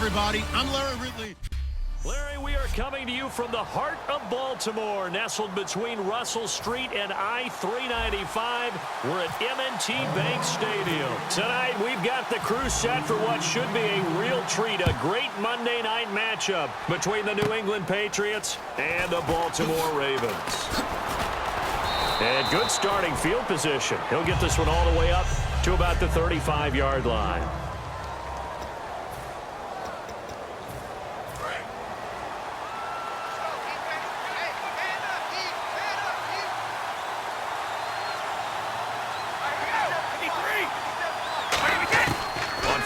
everybody. I'm Larry Ridley. Larry, we are coming to you from the heart of Baltimore, nestled between Russell Street and I-395. We're at M&T Bank Stadium. Tonight, we've got the crew set for what should be a real treat, a great Monday night matchup between the New England Patriots and the Baltimore Ravens. And good starting field position. He'll get this one all the way up to about the 35-yard line.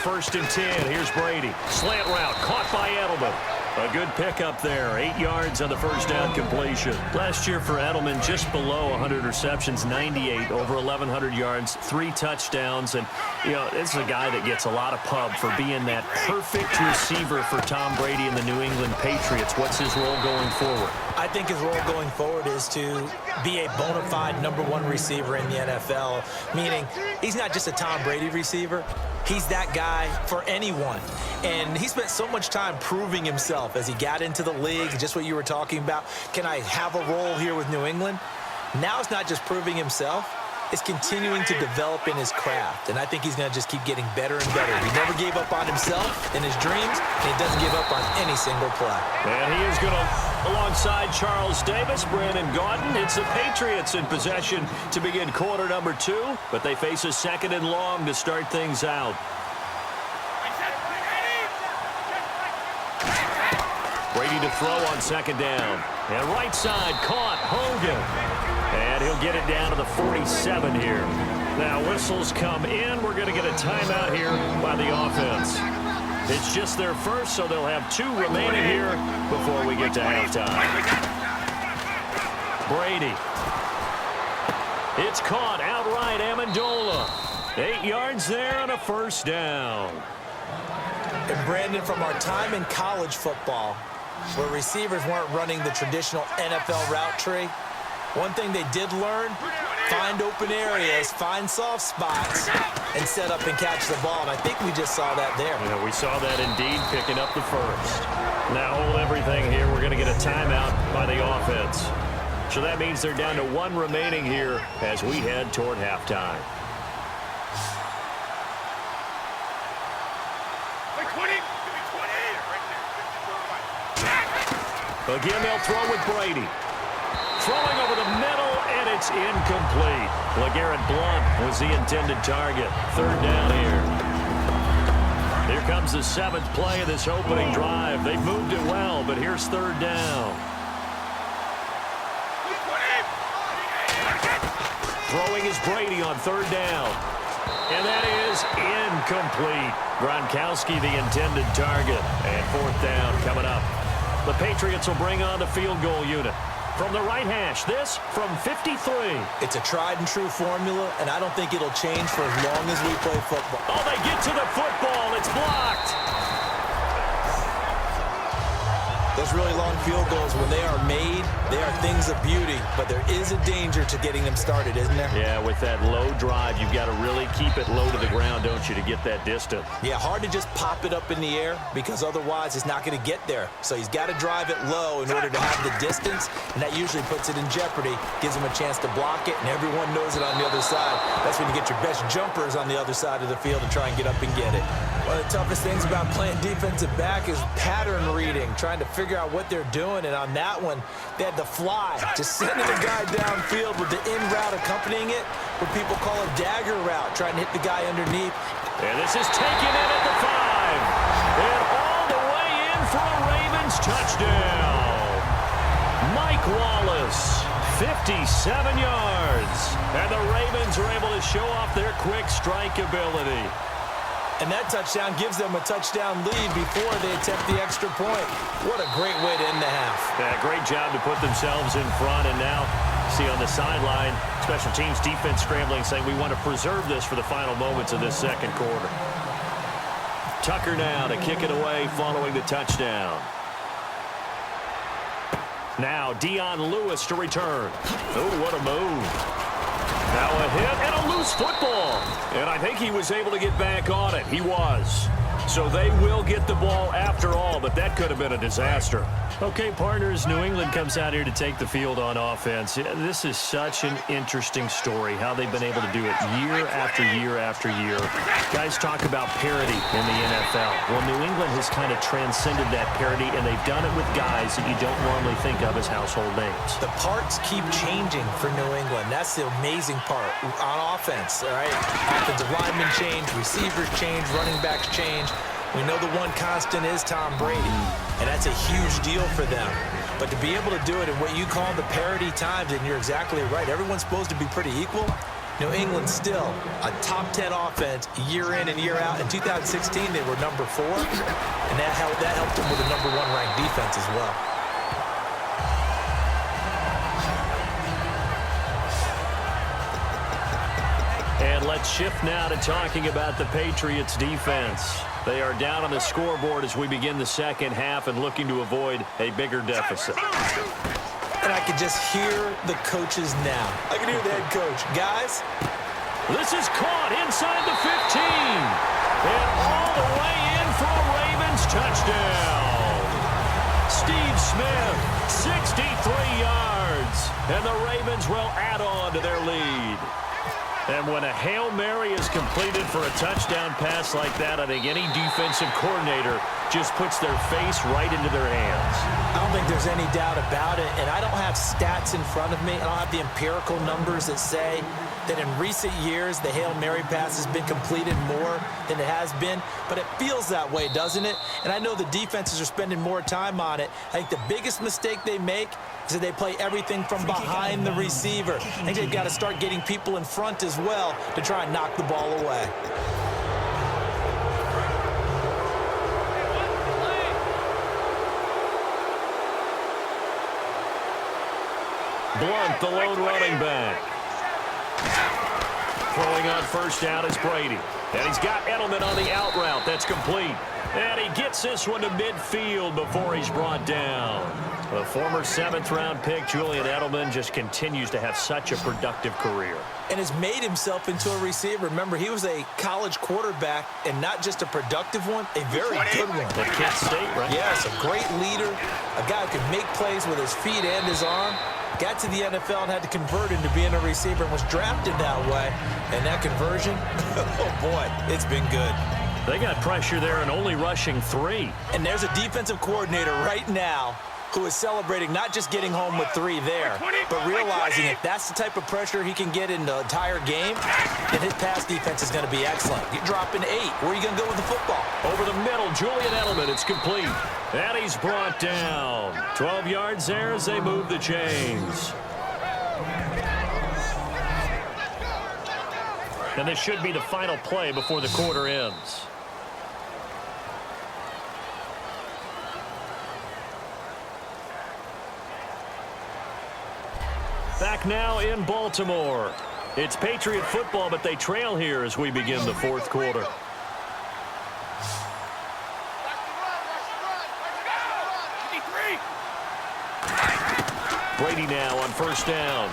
First and 10. Here's Brady. Slant route. Caught by Edelman. A good pickup there. 8 yards on the first down completion. Last year for Edelman, just below 100 receptions, 98, over 1,100 yards, 3 touchdowns. And, you know, this is a guy that gets a lot of pub for being that perfect receiver for Tom Brady and the New England Patriots. What's his role going forward? I think his role going forward is to be a bona fide #1 receiver in the NFL, meaning he's not just a Tom Brady receiver. He's that guy for anyone. And he spent so much time proving himself as he got into the league, just what you were talking about. Can I have a role here with New England? Now it's not just proving himself. It's continuing to develop in his craft. And I think he's going to just keep getting better and better. He never gave up on himself in his dreams, and he doesn't give up on any single play. And he is going to, alongside Charles Davis, Brandon Gaudin. It's the Patriots in possession to begin quarter number 2, but they face a second and long to start things out. Brady to throw on second down. And right side caught Hogan. And he'll get it down to the 47 here. Now whistles come in. We're going to get a timeout here by the offense. It's just their first, so they'll have 2 remaining here before we get to halftime. Brady. It's caught outright. Amendola. 8 yards there on a first down. And Brandon, from our time in college football, where receivers weren't running the traditional NFL route tree, one thing they did learn, find open areas, find soft spots, and set up and catch the ball. And I think we just saw that there. Yeah, we saw that indeed, picking up the first. Now hold everything here. We're going to get a timeout by the offense. So that means they're down to 1 remaining here as we head toward halftime. Again, they'll throw with Brady. Throwing over the middle, and it's incomplete. LeGarrette Blount was the intended target. Third down here. Here comes the 7th play of this opening drive. They've moved it well, but here's third down. Throwing is Brady on third down. And that is incomplete. Gronkowski the intended target. And 4th down coming up. The Patriots will bring on the field goal unit. From the right hash, this from 53. It's a tried-and-true formula, and I don't think it'll change for as long as we play football. Oh, they get to the football. It's blocked. Those really long field goals, when they are made, they are things of beauty, but there is a danger to getting them started, isn't there? Yeah, with that low drive, you've got to really keep it low to the ground, don't you, to get that distance. Yeah, hard to just pop it up in the air because otherwise it's not going to get there. So he's got to drive it low in order to have the distance, and that usually puts it in jeopardy, gives him a chance to block it, and everyone knows it on the other side. That's when you get your best jumpers on the other side of the field and try and get up and get it. One of the toughest things about playing defensive back is pattern reading, trying to figure out what they're doing, and on that one, they had to fly, just sending a guy downfield with the in route accompanying it, what people call a dagger route, trying to hit the guy underneath. And this is taken in at the 5, and all the way in for a Ravens touchdown. Mike Wallace, 57 yards, and the Ravens are able to show off their quick strike ability. And that touchdown gives them a touchdown lead before they attempt the extra point. What a great way to end the half. Yeah, great job to put themselves in front. And now, see on the sideline, special teams defense scrambling, saying we want to preserve this for the final moments of this second quarter. Tucker now to kick it away following the touchdown. Now Dion Lewis to return. Oh, what a move. Now a hit and a loose football. And I think he was able to get back on it. He was. So they will get the ball after all, but that could have been a disaster. Okay, partners, New England comes out here to take the field on offense. This is such an interesting story, how they've been able to do it year after year after year. Guys talk about parity in the NFL. Well, New England has kind of transcended that parity, and they've done it with guys that you don't normally think of as household names. The parts keep changing for New England. That's the amazing part on offense, all right? Offensive linemen change, receivers change, running backs change. We know the one constant is Tom Brady, and that's a huge deal for them. But to be able to do it in what you call the parity times, and you're exactly right, everyone's supposed to be pretty equal. New England still a top 10 offense year in and year out. In 2016, they were number 4, and that helped them with a number 1 ranked defense as well. And let's shift now to talking about the Patriots defense. They are down on the scoreboard as we begin the second half and looking to avoid a bigger deficit. And I can just hear the coaches now. I can hear the head coach. Guys. This is caught inside the 15. And all the way in for a Ravens touchdown. Steve Smith, 63 yards. And the Ravens will add on to their lead. And when a Hail Mary is completed for a touchdown pass like that, I think any defensive coordinator just puts their face right into their hands. I don't think there's any doubt about it, and I don't have stats in front of me. I don't have the empirical numbers that say that in recent years the Hail Mary pass has been completed more than it has been, but it feels that way, doesn't it? And I know the defenses are spending more time on it. I think the biggest mistake they make is that they play everything from behind the receiver. I think they've got to start getting people in front as well to try and knock the ball away. Blunt, the lone running back. Throwing on first down is Brady. And he's got Edelman on the out route. That's complete. And he gets this one to midfield before he's brought down. The former 7th-round pick, Julian Edelman, just continues to have such a productive career. And has made himself into a receiver. Remember, he was a college quarterback, and not just a productive one, a very good one. At Kent State, right? Yes, a great leader, a guy who could make plays with his feet and his arm. Got to the NFL and had to convert into being a receiver and was drafted that way. And that conversion, oh boy, it's been good. They got pressure there and only rushing 3. And there's a defensive coordinator right now who is celebrating not just getting home with 3 there, but realizing if that's the type of pressure he can get in the entire game, then his pass defense is going to be excellent. You're dropping 8. Where are you going to go with the football? Over the middle, Julian Edelman. It's complete. And he's brought down. 12 yards there as they move the chains. And this should be the final play before the quarter ends. Back now in Baltimore. It's Patriot football, but they trail here as we begin the 4th quarter. Brady now on first down.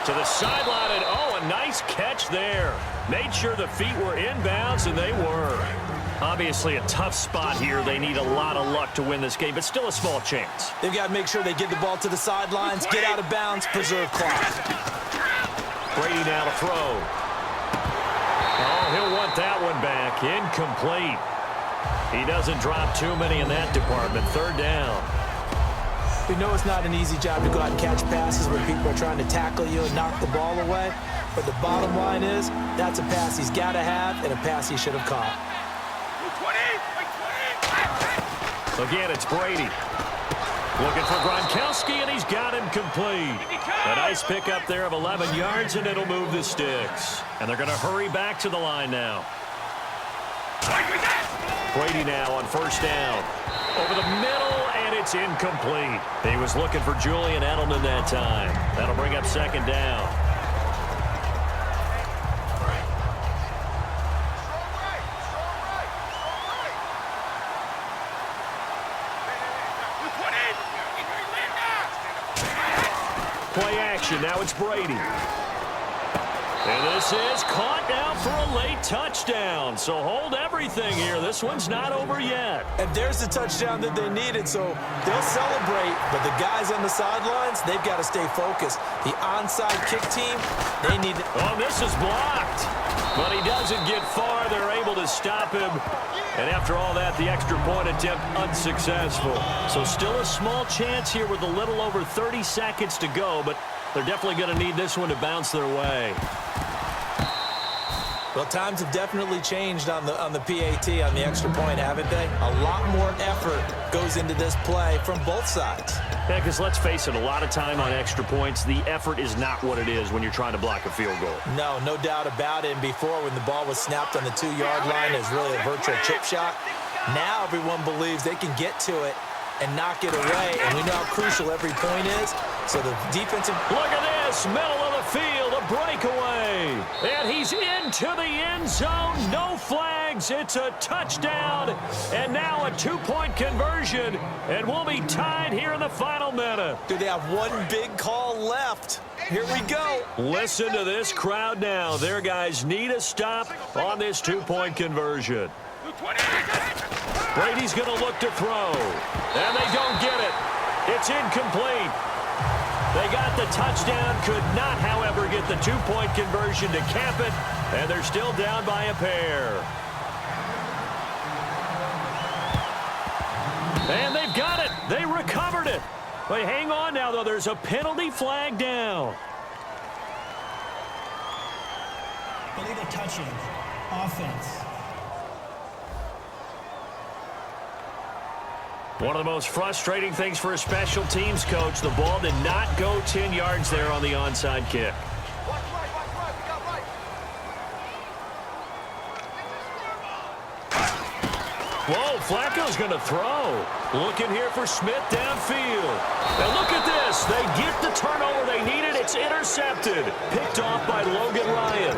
To the sideline, and oh, a nice catch there. Made sure the feet were inbounds, and they were. Obviously a tough spot here. They need a lot of luck to win this game, but still a small chance. They've got to make sure they get the ball to the sidelines, get out of bounds, preserve clock. Brady now to throw. Oh, he'll want that one back. Incomplete. He doesn't drop too many in that department. 3rd down. We know it's not an easy job to go out and catch passes where people are trying to tackle you and knock the ball away. But the bottom line is, that's a pass he's got to have and a pass he should have caught. Again, it's Brady. Looking for Gronkowski, and he's got him complete. A nice pickup there of 11 yards, and it'll move the sticks. And they're going to hurry back to the line now. Brady now on first down. Over the middle, and it's incomplete. He was looking for Julian Edelman that time. That'll bring up 2nd down. Play action. Now it's Brady. And this is caught now for a late touchdown. So hold everything here. This one's not over yet. And there's the touchdown that they needed, so they'll celebrate. But the guys on the sidelines, they've got to stay focused. The onside kick team, they need to... Oh, this is blocked. But he doesn't get far. They're able to stop him. And after all that, the extra point attempt unsuccessful. So still a small chance here with a little over 30 seconds to go, but they're definitely going to need this one to bounce their way. Well, times have definitely changed on the PAT, on the extra point, haven't they? A lot more effort goes into this play from both sides. Yeah, because let's face it, a lot of time on extra points, the effort is not what it is when you're trying to block a field goal. No doubt about it. And before, when the ball was snapped on the 2-yard line, it was really a virtual chip shot. Now everyone believes they can get to it and knock it away, and we know how crucial every point is. So the defensive... Look at this, middle of the field, a breakaway. And he's into the end zone, no flags, it's a touchdown. And now a 2-point conversion, and we'll be tied here in the final minute. Do they have one big call left? Here we go. Listen to this crowd now. Their guys need a stop on this 2-point conversion. Brady's going to look to throw, and they don't get it. It's incomplete. They got the touchdown, could not, however, get the 2-point conversion to cap it, and they're still down by a pair. And they've got it. They recovered it. But hang on now, though. There's a penalty flag down. Illegal touching. Offense. One of the most frustrating things for a special teams coach, the ball did not go 10 yards there on the onside kick. Whoa, Flacco's going to throw. Looking here for Smith downfield. And look at this. They get the turnover they needed. It's intercepted. Picked off by Logan Ryan.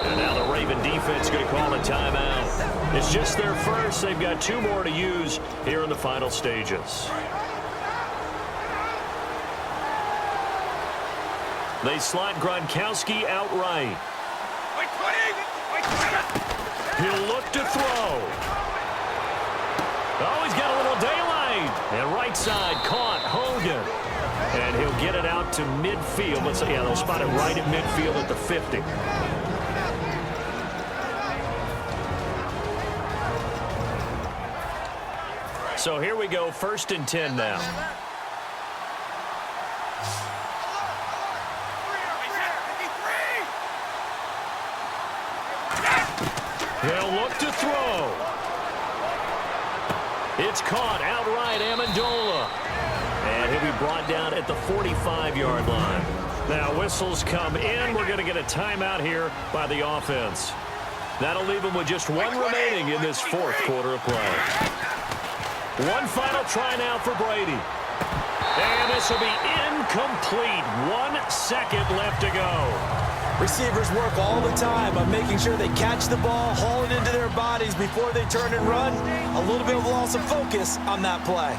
And now the Raven defense going to call a timeout. It's just their first. They've got 2 more to use here in the final stages. They slot Gronkowski outright. He'll look to throw. Oh, he's got a little daylight. And right side caught Hogan. And he'll get it out to midfield. Let's say, yeah, they'll spot it right at midfield at the 50. So here we go, 1st and 10 now. He'll look to throw. It's caught outright, Amendola. And he'll be brought down at the 45-yard line. Now whistles come in. We're going to get a timeout here by the offense. That'll leave them with just 1 remaining in this 4th quarter of play. One final try now for Brady. And this will be incomplete. 1 second left to go. Receivers work all the time on making sure they catch the ball, haul it into their bodies before they turn and run. A little bit of loss of focus on that play.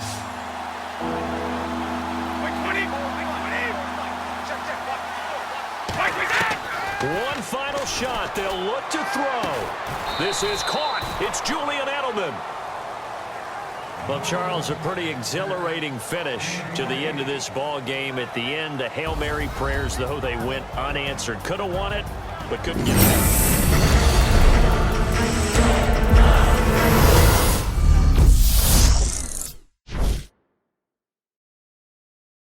One final shot. They'll look to throw. This is caught. It's Julian Edelman. Well, Charles, a pretty exhilarating finish to the end of this ball game. At the end, the Hail Mary prayers, though, they went unanswered. Could have won it, but couldn't get it.